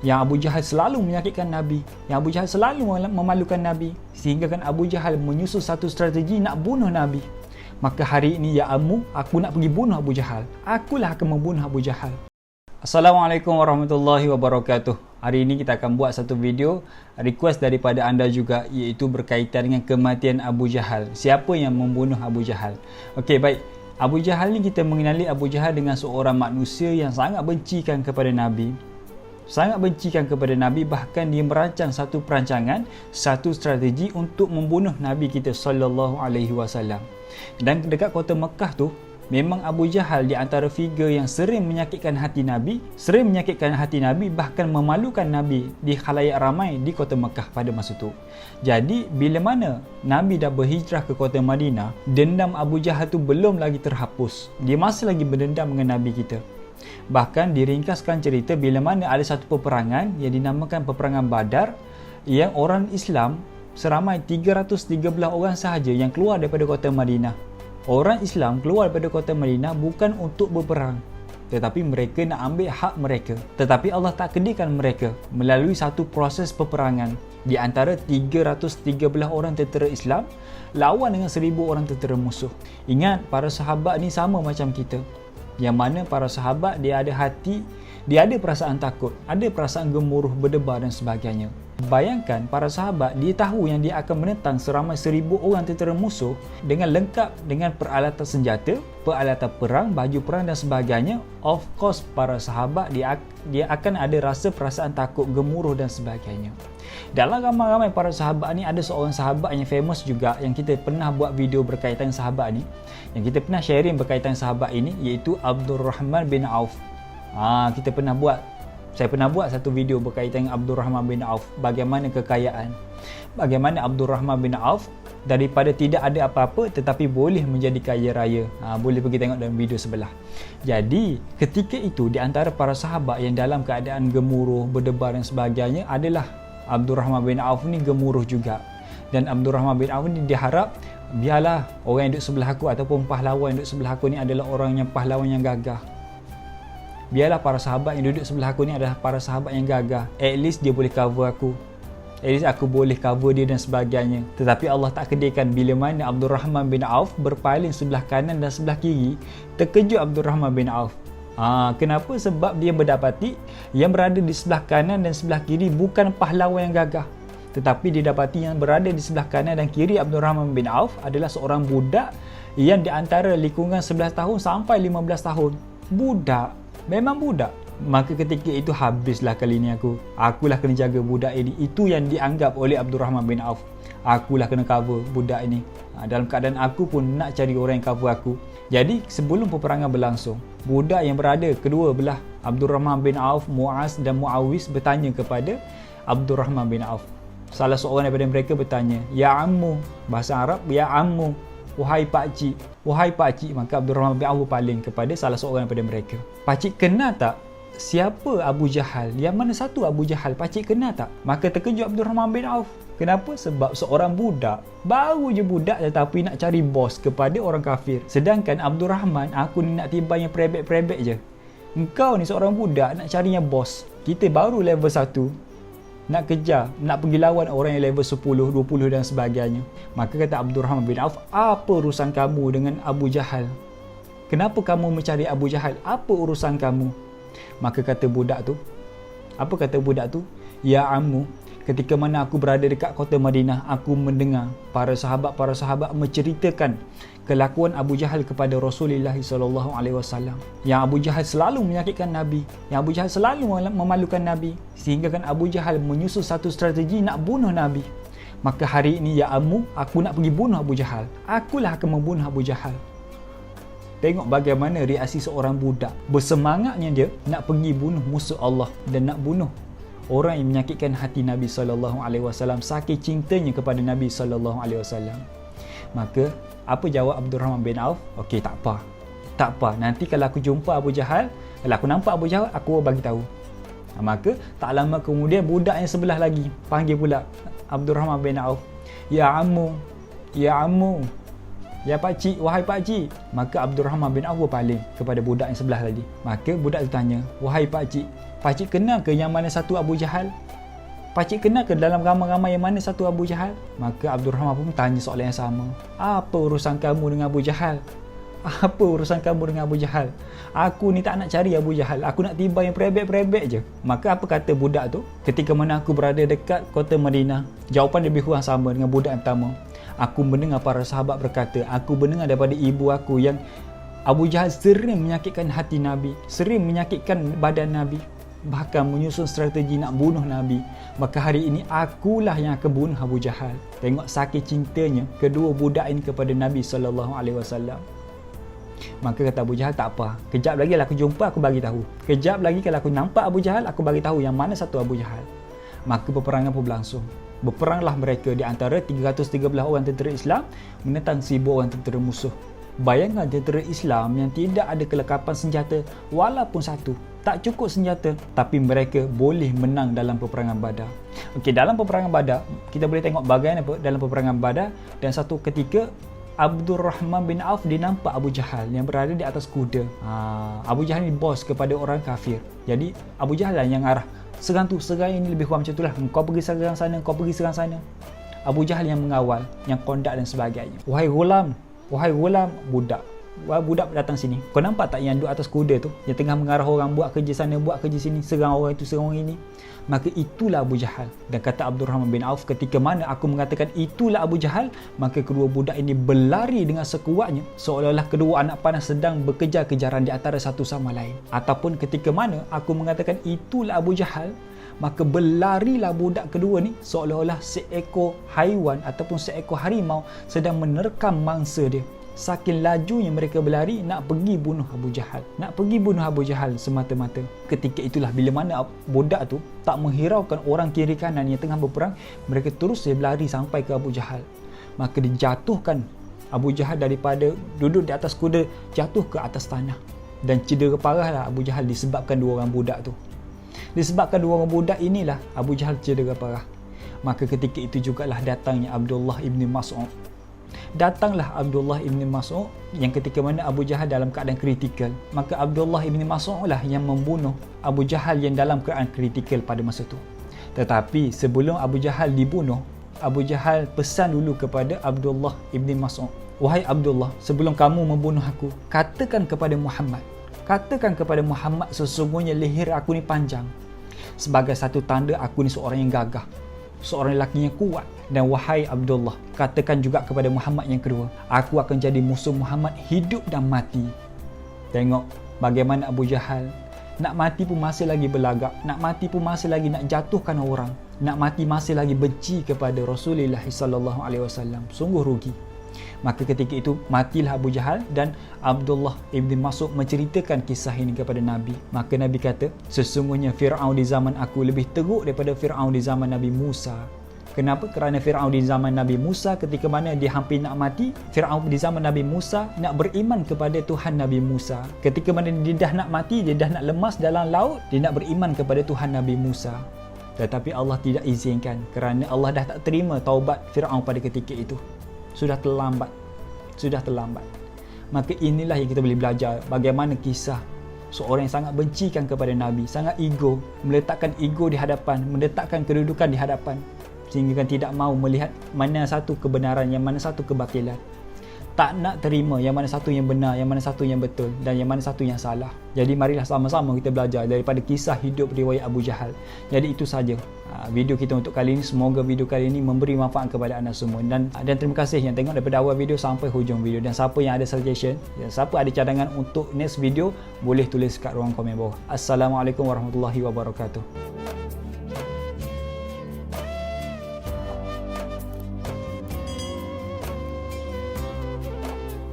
Yang Abu Jahal selalu menyakitkan Nabi, yang Abu Jahal selalu memalukan Nabi, sehingga kan Abu Jahal menyusun satu strategi nak bunuh Nabi. Maka hari ini ya Ammu, aku nak pergi bunuh Abu Jahal. Akulah akan membunuh Abu Jahal. Assalamualaikum warahmatullahi wabarakatuh. Hari ini kita akan buat satu video request daripada anda juga, iaitu berkaitan dengan kematian Abu Jahal. Siapa yang membunuh Abu Jahal? Okey, baik. Abu Jahal ni, kita mengenali Abu Jahal dengan seorang manusia yang sangat bencikan kepada Nabi. Sangat bencikan kepada Nabi, bahkan dia merancang satu perancangan, satu strategi untuk membunuh Nabi kita sallallahu alaihi wasallam. Dan dekat kota Mekah tu, memang Abu Jahal di antara figure yang sering menyakitkan hati Nabi, bahkan memalukan Nabi di khalayak ramai di kota Mekah pada masa tu. Jadi bila mana Nabi dah berhijrah ke kota Madinah, dendam Abu Jahal tu belum lagi terhapus. Dia masih lagi berdendam dengan Nabi kita. Bahkan diringkaskan cerita bila mana ada satu peperangan yang dinamakan peperangan Badar, yang orang Islam seramai 313 orang sahaja yang keluar daripada kota Madinah. Orang Islam keluar daripada kota Madinah bukan untuk berperang, tetapi mereka nak ambil hak mereka. Tetapi Allah takdirkan mereka melalui satu proses peperangan di antara 313 orang tentera Islam lawan dengan 1000 orang tentera musuh. Ingat, para sahabat ni sama macam kita, yang mana para sahabat dia ada hati, dia ada perasaan takut, ada perasaan gemuruh, berdebar dan sebagainya. Bayangkan, para sahabat dia tahu yang dia akan menentang seramai 1000 orang tentera musuh dengan lengkap dengan peralatan senjata, peralatan perang, baju perang dan sebagainya. Of course, para sahabat dia akan ada rasa perasaan takut, gemuruh dan sebagainya. Dalam ramai-ramai para sahabat ni, ada seorang sahabat yang famous juga, yang kita pernah buat video berkaitan sahabat ni, yang kita pernah sharing berkaitan sahabat ini, iaitu Abdurrahman bin Auf. Saya pernah buat satu video berkaitan dengan Abdurrahman bin Auf, bagaimana kekayaan, bagaimana Abdurrahman bin Auf daripada tidak ada apa-apa tetapi boleh menjadi kaya raya. Boleh pergi tengok dalam video sebelah. Jadi ketika itu, di antara para sahabat yang dalam keadaan gemuruh, berdebar dan sebagainya adalah Abdurrahman bin Auf ni gemuruh juga. Dan Abdurrahman bin Auf ni diharap, biarlah orang yang duduk sebelah aku ataupun pahlawan yang duduk sebelah aku ni adalah orang yang pahlawan yang gagah. Biarlah para sahabat yang duduk sebelah aku ni adalah para sahabat yang gagah. At least dia boleh cover aku. At least aku boleh cover dia dan sebagainya. Tetapi Allah takdirkan bila mana Abdurrahman bin Auf berpaling sebelah kanan dan sebelah kiri, terkejut Abdurrahman bin Auf. Kenapa? Sebab dia mendapati yang berada di sebelah kanan dan sebelah kiri bukan pahlawan yang gagah, tetapi dia dapati yang berada di sebelah kanan dan kiri Abdurrahman bin Auf adalah seorang budak yang di antara lingkungan 11 tahun sampai 15 tahun. Budak. Memang budak. Maka ketika itu habislah kali ni akulah kena jaga budak ini. Itu yang dianggap oleh Abdurrahman bin Auf. Akulah kena cover budak ini. Dalam keadaan aku pun nak cari orang yang cover aku. Jadi sebelum peperangan berlangsung, budak yang berada kedua belah Abdurrahman bin Auf, Muaz dan Muawis, bertanya kepada Abdurrahman bin Auf. Salah seorang daripada mereka bertanya, "Ya Ammu," bahasa Arab, "Ya Ammu, wahai pakcik, wahai pakcik." Maka Abdurrahman bin Auf berpaling kepada salah seorang daripada mereka. "Pakcik kenal tak siapa Abu Jahal? Yang mana satu Abu Jahal? Pakcik kenal tak?" Maka terkejut Abdurrahman bin Auf. Kenapa? Sebab seorang budak, baru je budak tetapi nak cari bos kepada orang kafir. Sedangkan Abdurrahman, aku ni nak timbang yang perebek-perebek je. Engkau ni seorang budak nak cari yang bos. Kita baru level 1. Nak kejar, nak pergi lawan orang yang level 10, 20 dan sebagainya. Maka kata Abdurrahman bin Auf, "Apa urusan kamu dengan Abu Jahal? Kenapa kamu mencari Abu Jahal? Apa urusan kamu?" Maka kata budak tu, apa kata budak tu? "Ya Ammu, ketika mana aku berada dekat kota Madinah, aku mendengar para sahabat menceritakan kelakuan Abu Jahal kepada Rasulullah SAW. Yang Abu Jahal selalu menyakitkan Nabi, yang Abu Jahal selalu memalukan Nabi, sehingga kan Abu Jahal menyusun satu strategi nak bunuh Nabi. Maka hari ini ya Ammu, aku nak pergi bunuh Abu Jahal. Akulah akan membunuh Abu Jahal." Tengok bagaimana reaksi seorang budak. Bersemangatnya dia nak pergi bunuh musuh Allah dan nak bunuh orang yang menyakitkan hati Nabi SAW, saking cintanya kepada Nabi SAW. Maka apa jawab Abdurrahman bin Auf? "Okey, tak apa. Nanti kalau aku jumpa Abu Jahal, kalau aku nampak Abu Jahal, aku bagi tahu." Maka tak lama kemudian budak yang sebelah lagi panggil pula Abdurrahman bin Auf, "Ya Ammu, ya Ammu, ya pakcik, wahai pakcik." Maka Abdurrahman bin Auf berpaling kepada budak yang sebelah tadi. Maka budak tu tanya, "Wahai pakcik, Pakcik kenal ke yang mana satu Abu Jahal? Pakcik kenal ke dalam ramai-ramai yang mana satu Abu Jahal? Maka Abdul Rahman pun tanya soalan yang sama. Apa urusan kamu dengan Abu Jahal? Apa urusan kamu dengan Abu Jahal? Aku ni tak nak cari Abu Jahal. Aku nak tiba yang perebek-perebek je. Maka apa kata budak tu? Ketika mana aku berada dekat kota Madinah, jawapan lebih kurang sama dengan budak yang pertama. Aku mendengar para sahabat berkata, aku mendengar daripada ibu aku yang Abu Jahal sering menyakitkan hati Nabi, sering menyakitkan badan Nabi, bahkan menyusun strategi nak bunuh Nabi. Maka hari ini akulah yang akan bunuh Abu Jahal. Tengok sakit cintanya kedua budak ini kepada Nabi SAW. Maka kata Abu Jahal, tak apa, kejap lagi kalau aku jumpa aku bagi tahu. Kejap lagi kalau aku nampak Abu Jahal aku bagi tahu yang mana satu Abu Jahal. Maka peperangan pun berlangsung. Berperanglah mereka di antara 313 orang tentera Islam menentang 1000 orang tentera musuh. Bayangkan tentera Islam yang tidak ada kelengkapan senjata walaupun satu, tak cukup senjata, tapi mereka boleh menang dalam peperangan Badar. Okey, dalam peperangan Badar kita boleh tengok bagaimana dalam peperangan Badar, dan satu ketika Abdul Rahman bin Auf dinampak Abu Jahal yang berada di atas kuda. Abu Jahal ni bos kepada orang kafir. Jadi Abu Jahal lah yang arah serang tu, serang ini, lebih kurang macam itulah. Kau pergi serang sana, kau pergi serang sana. Abu Jahal yang mengawal, yang kondak dan sebagainya. Wahai gulam, budak datang sini. Kau nampak tak yang duduk atas kuda tu, yang tengah mengarah orang buat kerja sana, buat kerja sini, serang orang itu, serang orang ini. Maka itulah Abu Jahal. Dan kata Abdul Rahman bin Auf, ketika mana aku mengatakan itulah Abu Jahal, maka kedua budak ini berlari dengan sekuatnya, seolah-olah kedua anak panah sedang berkejar-kejaran di antara satu sama lain. Ataupun ketika mana aku mengatakan itulah Abu Jahal, maka berlarilah budak kedua ni seolah-olah seekor haiwan ataupun seekor harimau sedang menerkam mangsa dia. Saking lajunya mereka berlari nak pergi bunuh Abu Jahal, nak pergi bunuh Abu Jahal semata-mata. Ketika itulah bila mana budak tu tak menghiraukan orang kiri kanan yang tengah berperang, mereka terus berlari sampai ke Abu Jahal. Maka dijatuhkan Abu Jahal daripada duduk di atas kuda, jatuh ke atas tanah, dan cedera parahlah Abu Jahal disebabkan dua orang budak tu. Disebabkan dua orang budak inilah Abu Jahal cedera parah. Maka ketika itu jugalah datangnya Abdullah ibn Mas'ud. Datanglah Abdullah ibn Mas'ud yang ketika mana Abu Jahal dalam keadaan kritikal. Maka Abdullah ibn Mas'ud lah yang membunuh Abu Jahal yang dalam keadaan kritikal pada masa itu. Tetapi sebelum Abu Jahal dibunuh, Abu Jahal pesan dulu kepada Abdullah ibn Mas'ud, wahai Abdullah, sebelum kamu membunuh aku, katakan kepada Muhammad, sesungguhnya leher aku ni panjang, sebagai satu tanda aku ni seorang yang gagah, seorang lelaki yang kuat. Dan wahai Abdullah, katakan juga kepada Muhammad yang kedua, aku akan jadi musuh Muhammad hidup dan mati. Tengok bagaimana Abu Jahal nak mati pun masih lagi berlagak, nak mati pun masih lagi nak jatuhkan orang, nak mati masih lagi benci kepada Rasulullah SAW. Sungguh rugi. Maka ketika itu matilah Abu Jahal, dan Abdullah ibn Mas'ud menceritakan kisah ini kepada Nabi. Maka Nabi kata, sesungguhnya Fir'aun di zaman aku lebih teruk daripada Fir'aun di zaman Nabi Musa. Kenapa? Kerana Fir'aun di zaman Nabi Musa ketika mana dia hampir nak mati, Fir'aun di zaman Nabi Musa nak beriman kepada Tuhan Nabi Musa. Ketika mana dia dah nak mati, dia dah nak lemas dalam laut, dia nak beriman kepada Tuhan Nabi Musa. Tetapi Allah tidak izinkan kerana Allah dah tak terima taubat Fir'aun pada ketika itu. Sudah terlambat. Maka inilah yang kita boleh belajar bagaimana kisah seorang yang sangat bencikan kepada Nabi, sangat ego, meletakkan ego di hadapan, meletakkan kedudukan di hadapan, sehingga kan tidak mahu melihat mana satu kebenaran, yang mana satu kebatilan. Tak nak terima yang mana satu yang benar, yang mana satu yang betul, dan yang mana satu yang salah. Jadi marilah sama-sama kita belajar daripada kisah hidup riwayat Abu Jahal. Jadi itu saja video kita untuk kali ini. Semoga video kali ini memberi manfaat kepada anda semua, dan terima kasih yang tengok daripada awal video sampai hujung video. Dan siapa yang ada suggestion, siapa ada cadangan untuk next video, boleh tulis kat ruang komen bawah. Assalamualaikum warahmatullahi wabarakatuh.